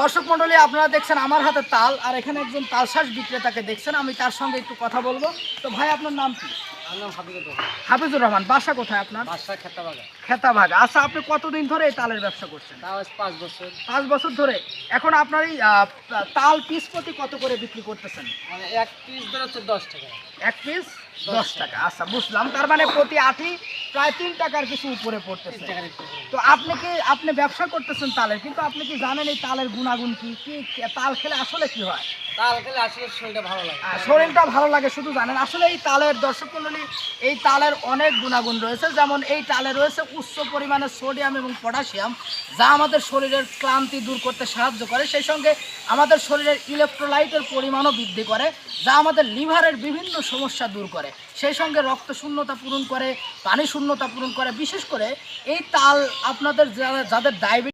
দর্শক মণ্ডলী, আপনারা দেখছেন আমার হাতে তাল, আর এখানে একজন তালশাঁস বিক্রেতাকে দেখছেন। আমি তার সঙ্গে একটু কথা বলবো। তো ভাই, আপনার নাম কি? আমার নাম হাবিবুর রহমান। হাফিজুর রহমান। বাসা কোথায় আপনার? বাসা খেতাবাগা। খেতাভাগা। আচ্ছা, আপনি কতদিন ধরে এই তালের ব্যবসা করছেন? তাও আজ 5 বছর। 5 বছর ধরে। এখন আপনার এই তাল পিস প্রতি কত করে বিক্রি করতেছেন? মানে এক পিস ধরে হচ্ছে 10 টাকা। এক পিস 10 টাকা। আচ্ছা, বুঝলাম। তার মানে প্রতি আটি প্রায় 3 টাকার কিছু উপরে 3 পড়তেছে। টাকার একটু করে। তো আপনি ব্যবসা করতেছেন তালের, কিন্তু আপনি কি জানেন এই তালের গুণাগুণ কি কি? তাল খেলে আসলে কি হয়? তাল খেলে আসলে শরীরটা ভালো লাগে। শরীরটা ভালো লাগে শুধু জানেন, আসলে এই তালের, দর্শক মণ্ডলী, এই তালের অনেক গুণাগুণ রয়েছে। যেমন এই তালে রয়েছে উচ্চ পরিমাণে সোডিয়াম এবং পটাশিয়াম, যা আমাদের শরীরের ক্লান্তি দূর করতে সাহায্য করে। সেই সঙ্গে আমাদের শরীরের ইলেকট্রোলাইটের পরিমাণও বৃদ্ধি করে, যা আমাদের লিভারের বিভিন্ন সমস্যা দূর করে। সেই সঙ্গে রক্ত শূন্যতা পূরণ করে, পানি শূন্যতা পূরণ করে। বিশেষ করে এই তাল আপনাদের যাদের ডায়াবেটিস